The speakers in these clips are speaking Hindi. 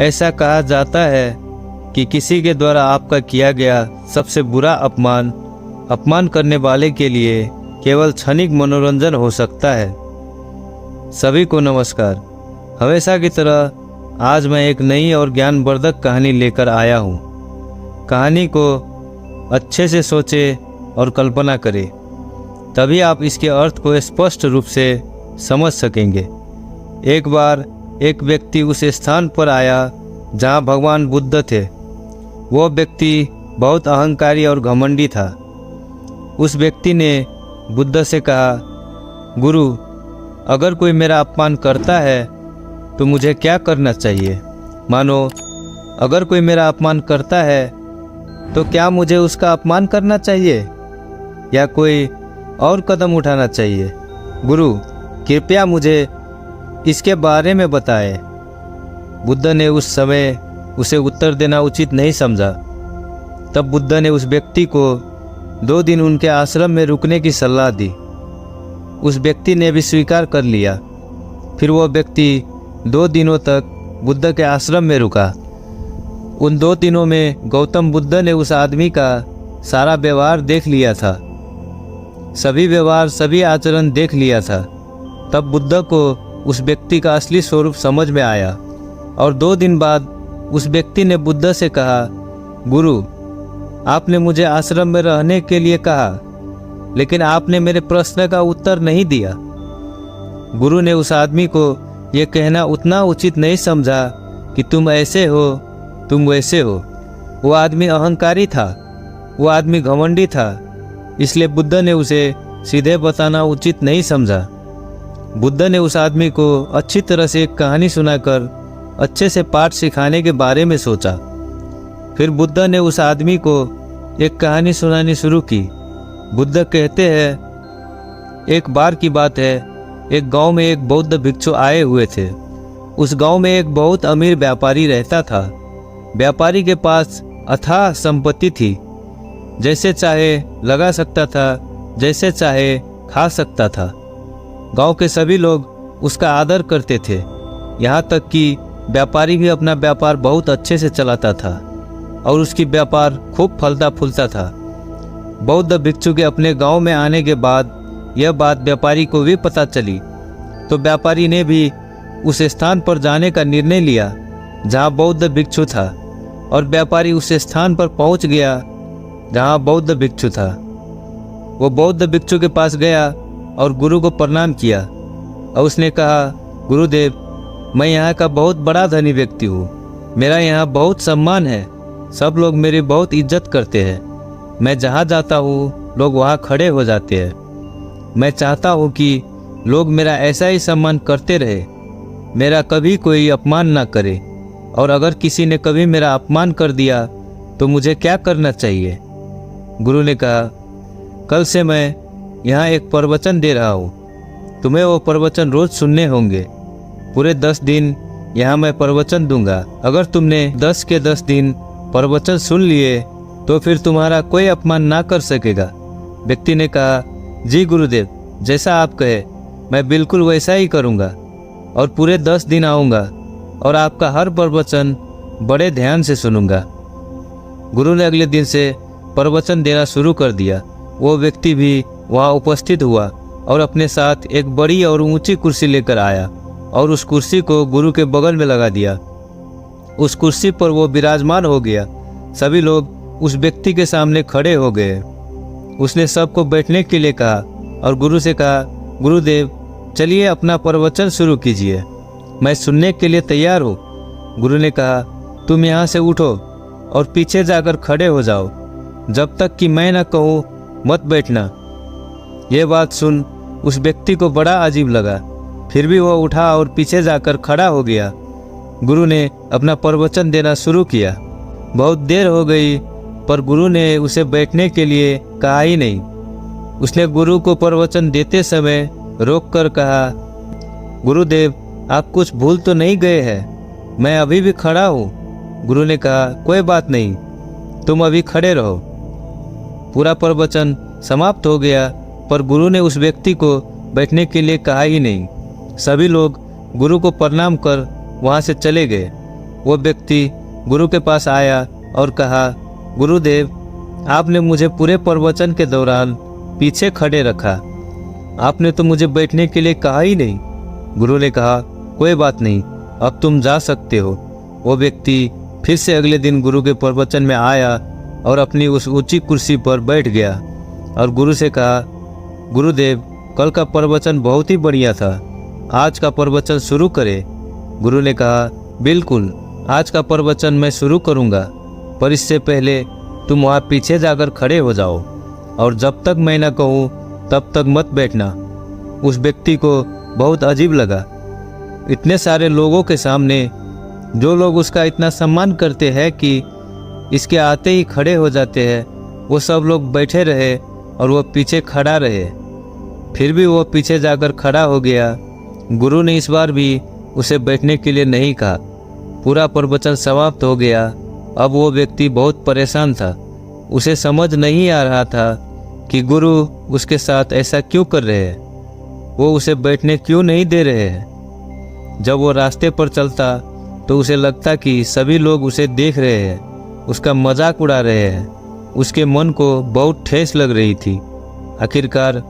ऐसा कहा जाता है कि किसी के द्वारा आपका किया गया सबसे बुरा अपमान करने वाले के लिए केवल क्षणिक मनोरंजन हो सकता है। सभी को नमस्कार। हमेशा की तरह आज मैं एक नई और ज्ञानवर्धक कहानी लेकर आया हूँ। कहानी को अच्छे से सोचें और कल्पना करें, तभी आप इसके अर्थ को स्पष्ट रूप से समझ सकेंगे। एक बार एक व्यक्ति उस स्थान पर आया जहाँ भगवान बुद्ध थे। वो व्यक्ति बहुत अहंकारी और घमंडी था। उस व्यक्ति ने बुद्ध से कहा, गुरु, अगर कोई मेरा अपमान करता है तो मुझे क्या करना चाहिए? मानो अगर कोई मेरा अपमान करता है तो क्या मुझे उसका अपमान करना चाहिए या कोई और कदम उठाना चाहिए? गुरु, कृपया मुझे इसके बारे में बताएं। बुद्ध ने उस समय उसे उत्तर देना उचित नहीं समझा। तब बुद्ध ने उस व्यक्ति को 2 दिन उनके आश्रम में रुकने की सलाह दी। उस व्यक्ति ने भी स्वीकार कर लिया। फिर वह व्यक्ति 2 दिनों तक बुद्ध के आश्रम में रुका। उन 2 दिनों में गौतम बुद्ध ने उस आदमी का सारा व्यवहार देख लिया था, सभी व्यवहार, सभी आचरण देख लिया था। तब बुद्ध को उस व्यक्ति का असली स्वरूप समझ में आया और 2 दिन बाद उस व्यक्ति ने बुद्ध से कहा, गुरु, आपने मुझे आश्रम में रहने के लिए कहा, लेकिन आपने मेरे प्रश्न का उत्तर नहीं दिया। गुरु ने उस आदमी को यह कहना उतना उचित नहीं समझा कि तुम ऐसे हो, तुम वैसे हो। वो आदमी अहंकारी था, वो आदमी घमंडी था, इसलिए बुद्ध ने उसे सीधे बताना उचित नहीं समझा। बुद्ध ने उस आदमी को अच्छी तरह से एक कहानी सुनाकर अच्छे से पाठ सिखाने के बारे में सोचा। फिर बुद्ध ने उस आदमी को एक कहानी सुनानी शुरू की। बुद्ध कहते हैं, एक बार की बात है, एक गांव में एक बौद्ध भिक्षु आए हुए थे। उस गांव में एक बहुत अमीर व्यापारी रहता था। व्यापारी के पास अथाह संपत्ति थी, जैसे चाहे लगा सकता था, जैसे चाहे खा सकता था। गांव के सभी लोग उसका आदर करते थे, यहाँ तक कि व्यापारी भी अपना व्यापार बहुत अच्छे से चलाता था और उसकी व्यापार खूब फलता फूलता था। बौद्ध भिक्षु के अपने गांव में आने के बाद यह बात व्यापारी को भी पता चली, तो व्यापारी ने भी उस स्थान पर जाने का निर्णय लिया जहां बौद्ध भिक्षु था, और व्यापारी उस स्थान पर पहुंच गया जहां बौद्ध भिक्षु था। वो बौद्ध भिक्षु के पास गया और गुरु को प्रणाम किया और उसने कहा, गुरुदेव, मैं यहाँ का बहुत बड़ा धनी व्यक्ति हूँ, मेरा यहाँ बहुत सम्मान है, सब लोग मेरी बहुत इज्जत करते हैं। मैं जहाँ जाता हूँ लोग वहाँ खड़े हो जाते हैं। मैं चाहता हूँ कि लोग मेरा ऐसा ही सम्मान करते रहे, मेरा कभी कोई अपमान ना करे, और अगर किसी ने कभी मेरा अपमान कर दिया तो मुझे क्या करना चाहिए? गुरु ने कहा, कल से मैं यहाँ एक प्रवचन दे रहा हूँ, तुम्हें वो प्रवचन रोज सुनने होंगे। पूरे 10 दिन यहाँ मैं प्रवचन दूंगा। अगर तुमने 10 के 10 दिन प्रवचन सुन लिए तो फिर तुम्हारा कोई अपमान ना कर सकेगा। व्यक्ति ने कहा, जी गुरुदेव, जैसा आप कहे मैं बिल्कुल वैसा ही करूँगा और पूरे 10 दिन आऊँगा और आपका हर प्रवचन बड़े ध्यान से सुनूंगा। गुरु ने अगले दिन से प्रवचन देना शुरू कर दिया। वो व्यक्ति भी वहाँ उपस्थित हुआ और अपने साथ एक बड़ी और ऊंची कुर्सी लेकर आया और उस कुर्सी को गुरु के बगल में लगा दिया। उस कुर्सी पर वो विराजमान हो गया। सभी लोग उस व्यक्ति के सामने खड़े हो गए। उसने सबको बैठने के लिए कहा और गुरु से कहा, गुरुदेव, चलिए अपना प्रवचन शुरू कीजिए, मैं सुनने के लिए तैयार हूँ। गुरु ने कहा, तुम यहाँ से उठो और पीछे जाकर खड़े हो जाओ, जब तक कि मैं न कहूँ मत बैठना। यह बात सुन उस व्यक्ति को बड़ा अजीब लगा, फिर भी वह उठा और पीछे जाकर खड़ा हो गया। गुरु ने अपना प्रवचन देना शुरू किया। बहुत देर हो गई पर गुरु ने उसे बैठने के लिए कहा ही नहीं। उसने गुरु को प्रवचन देते समय रोककर कहा, गुरुदेव, आप कुछ भूल तो नहीं गए हैं? मैं अभी भी खड़ा हूँ। गुरु ने कहा, कोई बात नहीं, तुम अभी खड़े रहो। पूरा प्रवचन समाप्त हो गया पर गुरु ने उस व्यक्ति को बैठने के लिए कहा ही नहीं। सभी लोग गुरु को प्रणाम कर वहाँ से चले गए। वो व्यक्ति गुरु के पास आया और कहा, गुरुदेव, आपने मुझे पूरे प्रवचन के दौरान पीछे खड़े रखा। आपने तो मुझे बैठने के लिए कहा ही नहीं। गुरु ने कहा, कोई बात नहीं, अब तुम जा सकते हो। वो व्यक्ति फिर से अगले दिन गुरु के प्रवचन में आया और अपनी उस ऊंची कुर्सी पर बैठ गया और गुरु से कहा, गुरुदेव, कल का प्रवचन बहुत ही बढ़िया था, आज का प्रवचन शुरू करें। गुरु ने कहा, बिल्कुल, आज का प्रवचन मैं शुरू करूंगा, पर इससे पहले तुम वहाँ पीछे जाकर खड़े हो जाओ और जब तक मैं न कहूँ तब तक मत बैठना। उस व्यक्ति को बहुत अजीब लगा। इतने सारे लोगों के सामने जो लोग उसका इतना सम्मान करते हैं कि इसके आते ही खड़े हो जाते हैं, वो सब लोग बैठे रहे और वो पीछे खड़ा रहे। फिर भी वो पीछे जाकर खड़ा हो गया। गुरु ने इस बार भी उसे बैठने के लिए नहीं कहा। पूरा प्रवचन समाप्त हो गया। अब वो व्यक्ति बहुत परेशान था। उसे समझ नहीं आ रहा था कि गुरु उसके साथ ऐसा क्यों कर रहे हैं, वो उसे बैठने क्यों नहीं दे रहे हैं। जब वो रास्ते पर चलता तो उसे लगता कि सभी लोग उसे देख रहे हैं, उसका मजाक उड़ा रहे हैं। उसके मन को बहुत ठेस लग रही थी। आखिरकार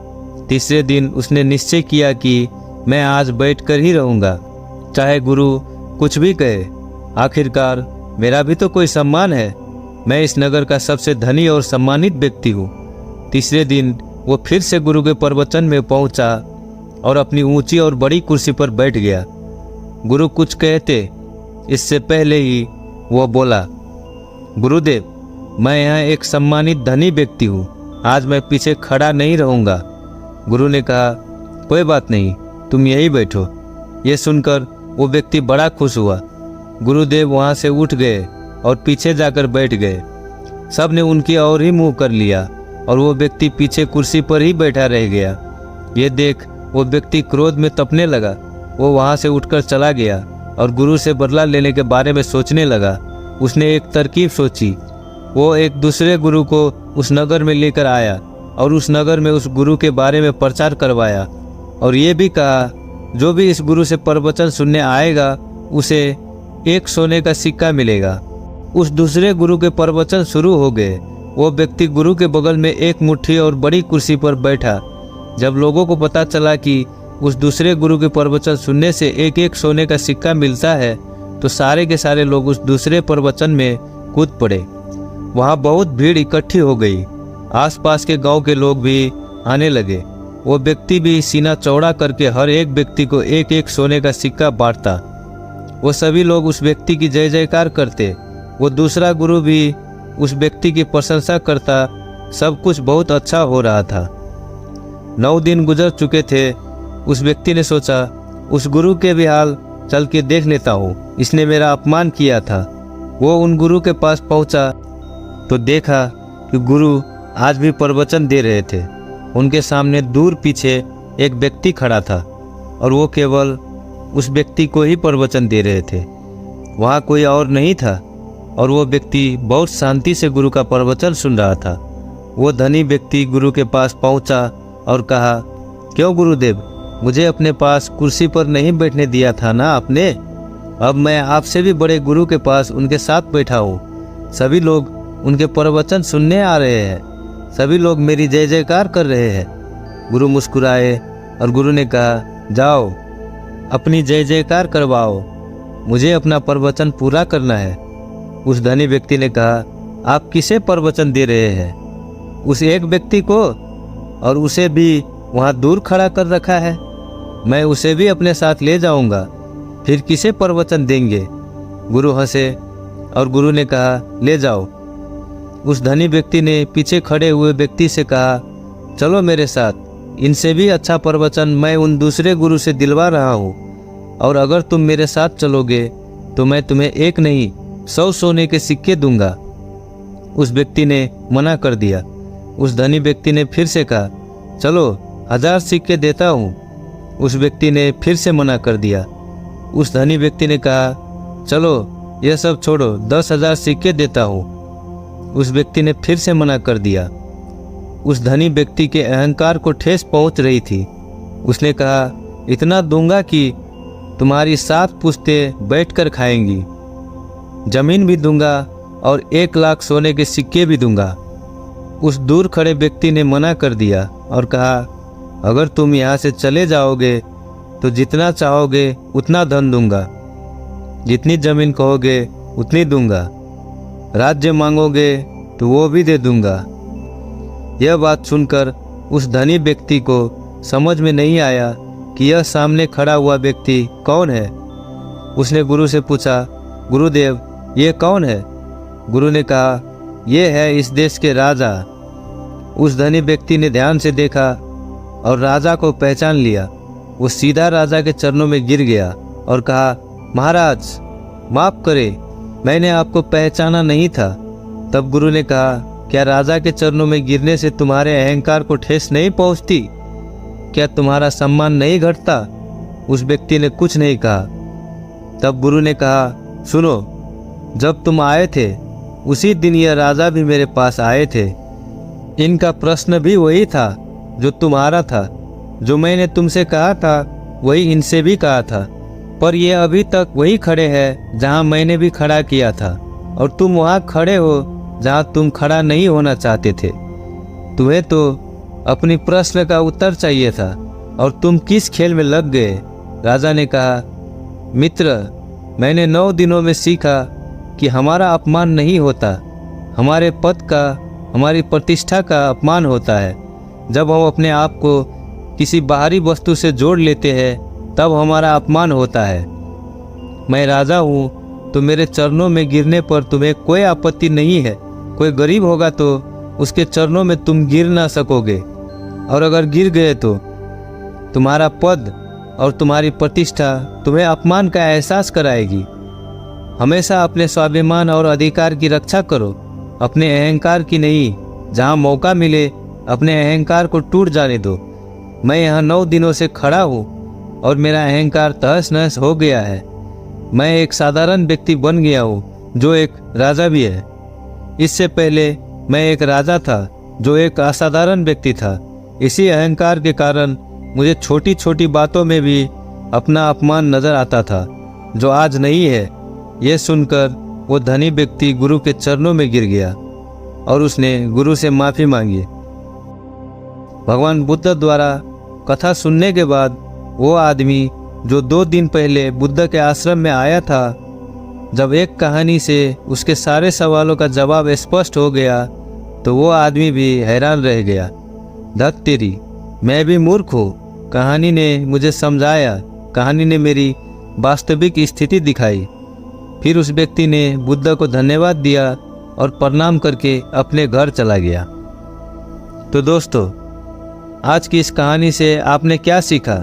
तीसरे दिन उसने निश्चय किया कि मैं आज बैठकर ही रहूँगा, चाहे गुरु कुछ भी कहे। आखिरकार मेरा भी तो कोई सम्मान है। मैं इस नगर का सबसे धनी और सम्मानित व्यक्ति हूँ। तीसरे दिन वो फिर से गुरु के प्रवचन में पहुंचा और अपनी ऊंची और बड़ी कुर्सी पर बैठ गया। गुरु कुछ कहते इससे पहले ही वो बोला, गुरुदेव, मैं यहाँ एक सम्मानित धनी व्यक्ति हूँ, आज मैं पीछे खड़ा नहीं रहूँगा। गुरु ने कहा, कोई बात नहीं, तुम यहीं बैठो। ये सुनकर वो व्यक्ति बड़ा खुश हुआ। गुरुदेव वहाँ से उठ गए और पीछे जाकर बैठ गए। सब ने उनकी ओर ही मुंह कर लिया और वो व्यक्ति पीछे कुर्सी पर ही बैठा रह गया। ये देख वो व्यक्ति क्रोध में तपने लगा। वो वहाँ से उठकर चला गया और गुरु से बदला लेने के बारे में सोचने लगा। उसने एक तरकीब सोची। वो एक दूसरे गुरु को उस नगर में लेकर आया और उस नगर में उस गुरु के बारे में प्रचार करवाया और ये भी कहा, जो भी इस गुरु से प्रवचन सुनने आएगा उसे एक सोने का सिक्का मिलेगा। उस दूसरे गुरु के प्रवचन शुरू हो गए। वो व्यक्ति गुरु के बगल में एक मुट्ठी और बड़ी कुर्सी पर बैठा। जब लोगों को पता चला कि उस दूसरे गुरु के प्रवचन सुनने से एक एक सोने का सिक्का मिलता है, तो सारे के सारे लोग उस दूसरे प्रवचन में कूद पड़े। वहाँ बहुत भीड़ इकट्ठी हो गई। आसपास के गांव के लोग भी आने लगे। वो व्यक्ति भी सीना चौड़ा करके हर एक व्यक्ति को एक एक सोने का सिक्का बांटता। वो सभी लोग उस व्यक्ति की जय जयकार करते। वो दूसरा गुरु भी उस व्यक्ति की प्रशंसा करता। सब कुछ बहुत अच्छा हो रहा था। 9 दिन गुजर चुके थे। उस व्यक्ति ने सोचा, उस गुरु के भी हाल चल के देख लेता हूँ, इसने मेरा अपमान किया था। वो उन गुरु के पास पहुँचा तो देखा कि गुरु आज भी प्रवचन दे रहे थे। उनके सामने दूर पीछे एक व्यक्ति खड़ा था और वो केवल उस व्यक्ति को ही प्रवचन दे रहे थे। वहाँ कोई और नहीं था और वो व्यक्ति बहुत शांति से गुरु का प्रवचन सुन रहा था। वो धनी व्यक्ति गुरु के पास पहुँचा और कहा, क्यों गुरुदेव, मुझे अपने पास कुर्सी पर नहीं बैठने दिया था ना आपने? अब मैं आपसे भी बड़े गुरु के पास उनके साथ बैठा हूँ। सभी लोग उनके प्रवचन सुनने आ रहे हैं। सभी लोग मेरी जय जयकार कर रहे हैं। गुरु मुस्कुराए और गुरु ने कहा, जाओ अपनी जय जयकार करवाओ, मुझे अपना प्रवचन पूरा करना है। उस धनी व्यक्ति ने कहा, आप किसे प्रवचन दे रहे हैं? उस एक व्यक्ति को, और उसे भी वहाँ दूर खड़ा कर रखा है। मैं उसे भी अपने साथ ले जाऊंगा, फिर किसे प्रवचन देंगे? गुरु हंसे और गुरु ने कहा, ले जाओ। उस धनी व्यक्ति ने पीछे खड़े हुए व्यक्ति से कहा, चलो मेरे साथ, इनसे भी अच्छा प्रवचन मैं उन दूसरे गुरु से दिलवा रहा हूँ, और अगर तुम मेरे साथ चलोगे तो मैं तुम्हें एक नहीं 100 सोने के सिक्के दूंगा। उस व्यक्ति ने मना कर दिया। उस धनी व्यक्ति ने फिर से कहा, चलो 1000 सिक्के देता हूँ। उस व्यक्ति ने फिर से मना कर दिया। उस धनी व्यक्ति ने कहा, चलो यह सब छोड़ो, 10,000 सिक्के देता हूँ। उस व्यक्ति ने फिर से मना कर दिया। उस धनी व्यक्ति के अहंकार को ठेस पहुंच रही थी। उसने कहा, इतना दूंगा कि तुम्हारी 7 पुश्तें बैठकर खाएंगी। जमीन भी दूंगा और 1,00,000 सोने के सिक्के भी दूंगा। उस दूर खड़े व्यक्ति ने मना कर दिया और कहा, अगर तुम यहाँ से चले जाओगे तो जितना चाहोगे उतना धन दूंगा, जितनी जमीन कहोगे उतनी दूंगा, राज्य मांगोगे तो वो भी दे दूंगा। यह बात सुनकर उस धनी व्यक्ति को समझ में नहीं आया कि यह सामने खड़ा हुआ व्यक्ति कौन है। उसने गुरु से पूछा, गुरुदेव ये कौन है? गुरु ने कहा, यह है इस देश के राजा। उस धनी व्यक्ति ने ध्यान से देखा और राजा को पहचान लिया। वो सीधा राजा के चरणों में गिर गया और कहा, महाराज माफ करें, मैंने आपको पहचाना नहीं था। तब गुरु ने कहा, क्या राजा के चरणों में गिरने से तुम्हारे अहंकार को ठेस नहीं पहुंचती? क्या तुम्हारा सम्मान नहीं घटता? उस व्यक्ति ने कुछ नहीं कहा। तब गुरु ने कहा, सुनो, जब तुम आए थे उसी दिन यह राजा भी मेरे पास आए थे। इनका प्रश्न भी वही था जो तुम्हारा था। जो मैंने तुमसे कहा था वही इनसे भी कहा था, पर ये अभी तक वही खड़े हैं जहां मैंने भी खड़ा किया था, और तुम वहां खड़े हो जहां तुम खड़ा नहीं होना चाहते थे। तुम्हें तो अपनी प्रश्न का उत्तर चाहिए था और तुम किस खेल में लग गए? राजा ने कहा, मित्र, मैंने 9 दिनों में सीखा कि हमारा अपमान नहीं होता, हमारे पद का, हमारी प्रतिष्ठा का अपमान होता है। जब हम अपने आप को किसी बाहरी वस्तु से जोड़ लेते हैं तब हमारा अपमान होता है। मैं राजा हूँ तो मेरे चरणों में गिरने पर तुम्हें कोई आपत्ति नहीं है। कोई गरीब होगा तो उसके चरणों में तुम गिर ना सकोगे, और अगर गिर गए तो तुम्हारा पद और तुम्हारी प्रतिष्ठा तुम्हें अपमान का एहसास कराएगी। हमेशा अपने स्वाभिमान और अधिकार की रक्षा करो, अपने अहंकार की नहीं। जहाँ मौका मिले अपने अहंकार को टूट जाने दो। मैं यहाँ 9 दिनों से खड़ा हूँ और मेरा अहंकार तहस नहस हो गया है। मैं एक साधारण व्यक्ति बन गया हूँ जो एक राजा भी है। इससे पहले मैं एक राजा था जो एक असाधारण व्यक्ति था। इसी अहंकार के कारण मुझे छोटी छोटी बातों में भी अपना अपमान नजर आता था, जो आज नहीं है। यह सुनकर वो धनी व्यक्ति गुरु के चरणों में गिर गया और उसने गुरु से माफ़ी मांगी। भगवान बुद्ध द्वारा कथा सुनने के बाद वो आदमी जो 2 दिन पहले बुद्ध के आश्रम में आया था, जब एक कहानी से उसके सारे सवालों का जवाब स्पष्ट हो गया तो वो आदमी भी हैरान रह गया। धत तेरी, मैं भी मूर्ख हूँ। कहानी ने मुझे समझाया, कहानी ने मेरी वास्तविक स्थिति दिखाई। फिर उस व्यक्ति ने बुद्ध को धन्यवाद दिया और प्रणाम करके अपने घर चला गया। तो दोस्तों, आज की इस कहानी से आपने क्या सीखा?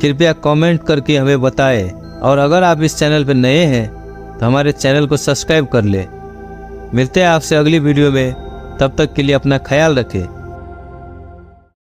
कृपया कमेंट करके हमें बताएं, और अगर आप इस चैनल पर नए हैं तो हमारे चैनल को सब्सक्राइब कर लें। मिलते हैं आपसे अगली वीडियो में, तब तक के लिए अपना ख्याल रखें।